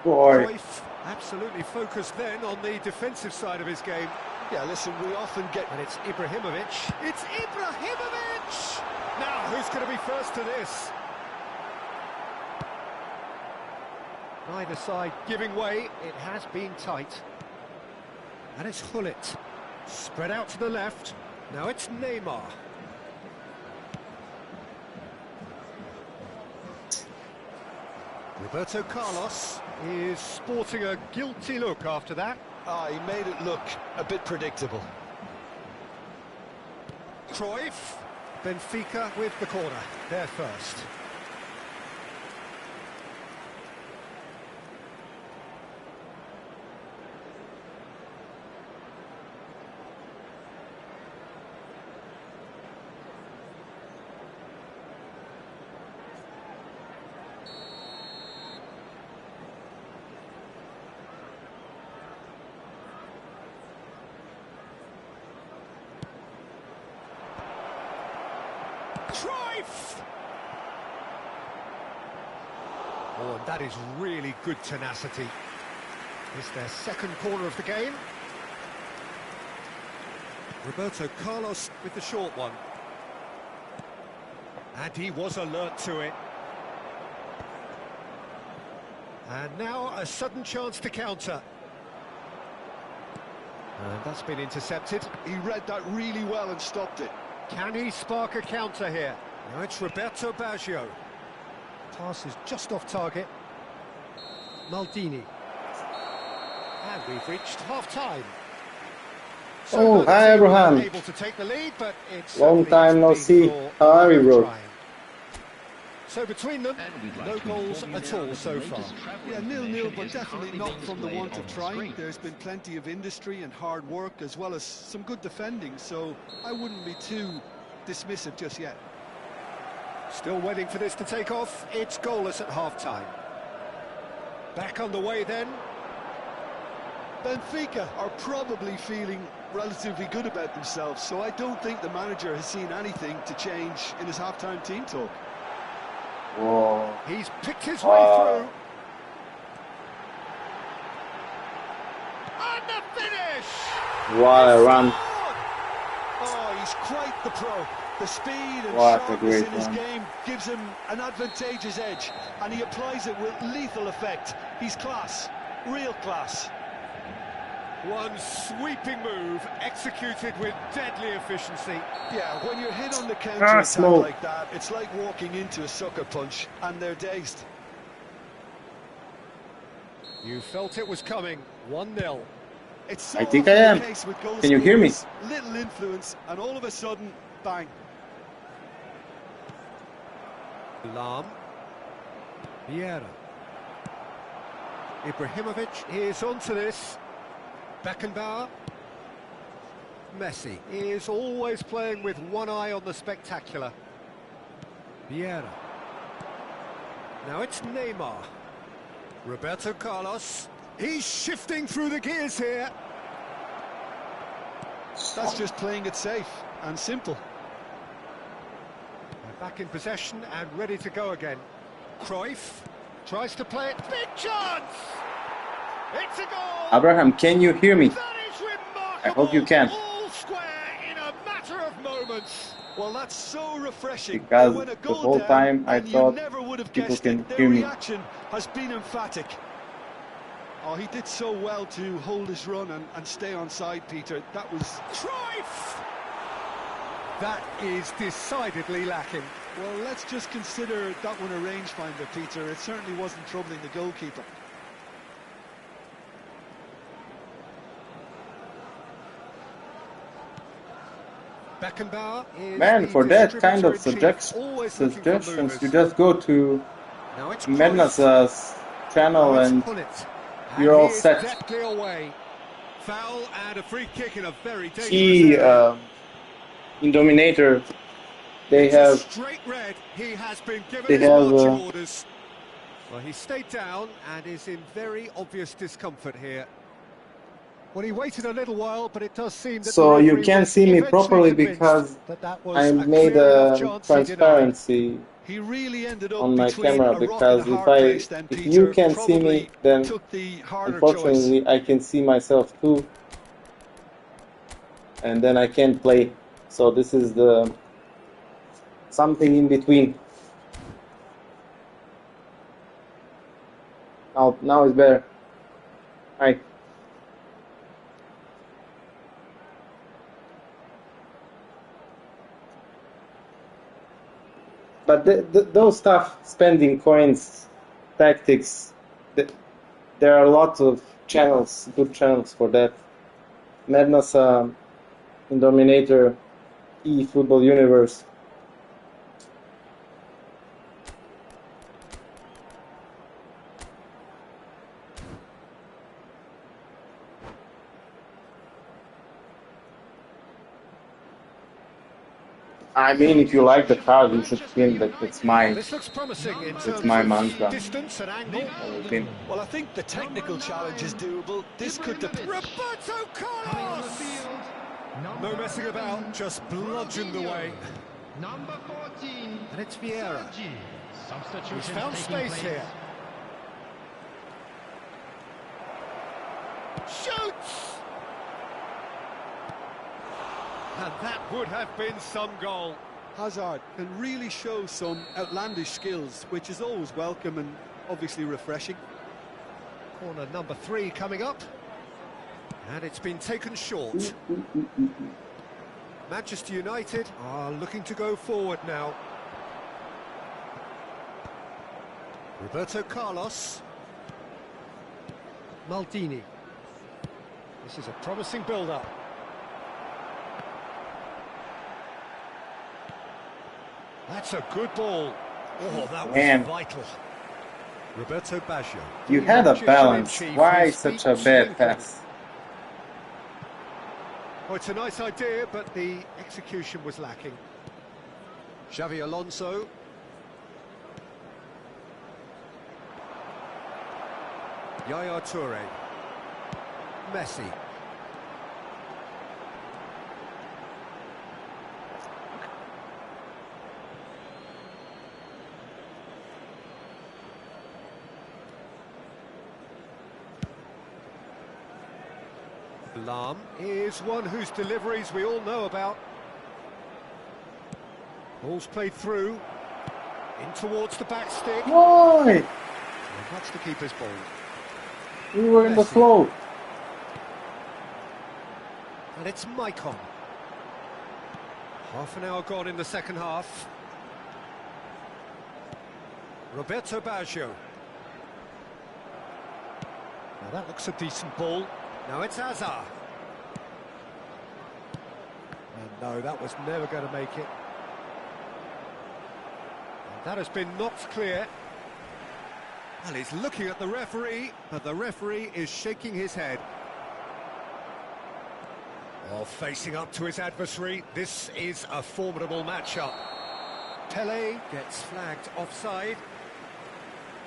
Boy. Cruyff absolutely focused then on the defensive side of his game. Yeah, listen, we often get... And it's Ibrahimovic. It's Ibrahimovic! Now, who's going to be first to this? Neither side giving way. It has been tight. And it's Hullet. Spread out to the left. Now it's Neymar. Roberto Carlos is sporting a guilty look after that. he made it look a bit predictable. Cruyff. Benfica with the corner. They're first. Cruyff! Oh, and that is really good tenacity. It's their second corner of the game. Roberto Carlos with the short one. And he was alert to it. And now a sudden chance to counter. And that's been intercepted. He read that really well and stopped it. Can he spark a counter here? Now it's Roberto Baggio. Pass is just off target. Maldini. And we've reached half-time. Oh, the hi, team were Abraham. able to take the lead, but it's Long time no see. How are you, bro? So between them, no goals at all so far. Yeah, 0-0, but definitely not from the want of trying. There's been plenty of industry and hard work, as well as some good defending, so I wouldn't be too dismissive just yet. Still waiting for this to take off. It's goalless at half-time. Back on the way then. Benfica are probably feeling relatively good about themselves, so I don't think the manager has seen anything to change in his half-time team talk. Whoa. He's picked his way through. And the finish! What a run. Oh, he's quite the pro. The speed and What a sharpness great in his run. game gives him an advantageous edge, and he applies it with lethal effect. He's class, real class. One sweeping move, executed with deadly efficiency. Yeah, when you're hit on the counter-attack smoke. like that, it's like walking into a sucker punch, and they're dazed. You felt it was coming. 1-0. It's so I think I often am. the case with goal Can you hear me? scorers. Little influence, and all of a sudden, bang. Lam. Vieira. Ibrahimovic is onto this. Beckenbauer. Messi is always playing with one eye on the spectacular. Vieira. Now it's Neymar. Roberto Carlos. He's shifting through the gears here. That's just playing it safe and simple. They're back in possession and ready to go again. Cruyff tries to play it. Big chance! It's a goal! Abraham, can you hear me? That is remarkable! I hope you can. All square in a matter of moments. Well, that's so refreshing. Because When a the goal whole down, time I and you thought never would have people guessed can it. Their hear me. reaction has been emphatic. Oh, he did so well to hold his run and stay on side, Peter. That was... Cruyff! That is decidedly lacking. Well, let's just consider that one a rangefinder, Peter. It certainly wasn't troubling the goalkeeper. Beckenbauer is Man, the for that kind of distributor-in-chief, always looking for suggestions, you movers. just go to Now it's Medna's channel Now it's and Pullet. you're all he is set. deftly away. Foul and a free kick in a very dangerous He, area. in Dominator, they It's a have straight red. He has been given they his have, marching orders. Well, he stayed down and is in very obvious discomfort here. Well, he waited a little while, but it does seem that so the you referee can't was see me eventually properly convinced because that was I a made clear enough a chance he denied. transparency He really ended up on my between camera a rock and because a hard place then, if Peter. you can see Probably me, then took the harder unfortunately choice. I can see myself too, and then I can't play. So this is the something in between. Now it's better. Hi. But those stuff, spending coins, tactics, there are lots of channels, good channels for that. Madness, in Dominator, eFootball Universe. I mean, if you like the card, you should win, but it's my This looks promising in terms my of mantra. distance and angle. I will win. Well, I think the technical challenge is doable. This could depend. Roberto Carlos! No messing about, just bludgeoned away. Number 14. And it's Vieira. Substitution He's found taking space place. here. Shoots! And that would have been some goal. Hazard can really show some outlandish skills, which is always welcome and obviously refreshing. Corner number 3 coming up. And it's been taken short. Manchester United are looking to go forward now. Roberto Carlos. Maldini. This is a promising build-up. That's a good ball. Oh, that was Man, vital. Roberto Baggio. you The had a magician in balance. chief, Why his such feet a bad twinkling. pass? Oh, it's a nice idea, but the execution was lacking. Xavi Alonso. Yaya Toure. Messi. Lam is one whose deliveries we all know about. Ball's played through, in towards the back stick. Why? And that's the keeper's ball. We were in the Messi. flow. And it's Maicon. Half an hour gone in the second half. Roberto Baggio. Now that looks a decent ball. Now it's Hazard. And no, that was never going to make it. And that has been knocked clear. Well, he's looking at the referee, but the referee is shaking his head. Oh, facing up to his adversary, this is a formidable matchup. Pele gets flagged offside.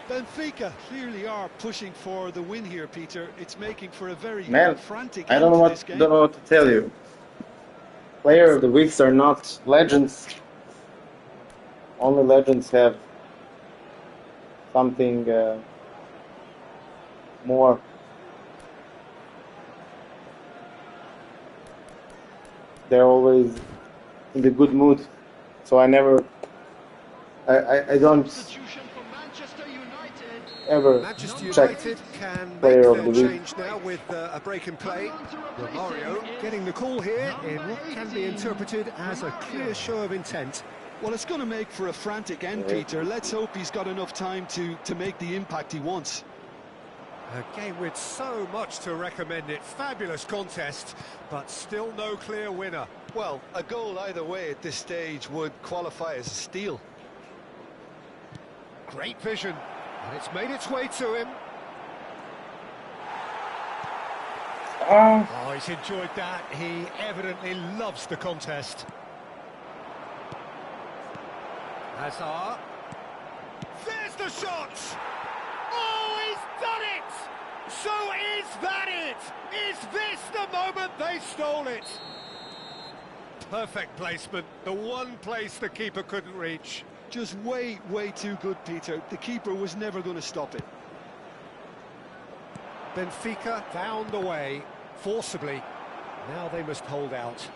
Benfica clearly are pushing for the win here, Peter. It's making for a very Man, frantic I end don't know to this game. what to tell you. Player of the weeks are not legends. Only legends have something more. They're always in the good mood, so I don't Substitution for Manchester United. ever Manchester check United can make player of their the week. change now with a break in play. Romario getting the call here in what can be interpreted as a clear show of intent. Well, it's going to make for a frantic end, Peter. Let's hope he's got enough time to make the impact he wants. A game with so much to recommend it. Fabulous contest, but still no clear winner. Well, a goal either way at this stage would qualify as a steal. Great vision, and it's made its way to him. Oh, he's enjoyed that. He evidently loves the contest. Hazard. There's the shot! Oh, he's done it! So is that it? Is this the moment they stole it? Perfect placement, the one place the keeper couldn't reach. Just way too good, Peter. The keeper was never going to stop it. Benfica found a way, forcibly. Now they must hold out.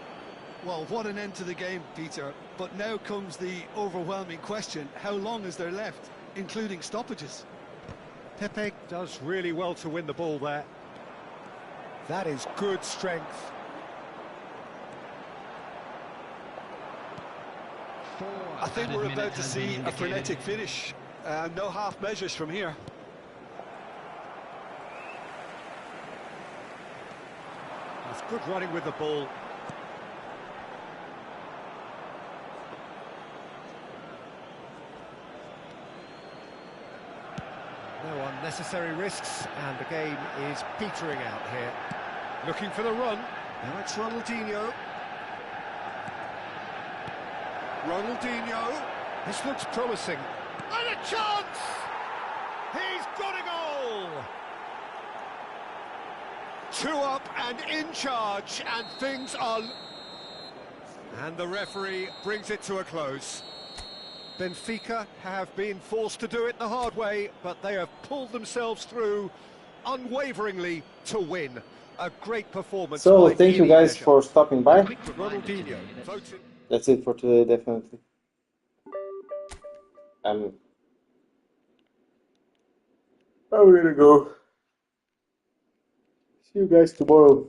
Well, what an end to the game, Peter. But now comes the overwhelming question. How long is there left, including stoppages? Pepe does really well to win the ball there. That is good strength. I think we're about to see a frenetic finish. No half measures from here. It's good running with the ball. No unnecessary risks, and the game is petering out here. Looking for the run. Now it's Ronaldinho. Ronaldinho. This looks promising. And a chance! He's got a goal! 2 up and in charge, and things are... And the referee brings it to a close. Benfica have been forced to do it the hard way, but they have pulled themselves through unwaveringly to win. A great performance. So by thank you any guys measure. for stopping by. Ronaldinho voted. That's it for today, definitely. I'm gonna go. See you guys tomorrow.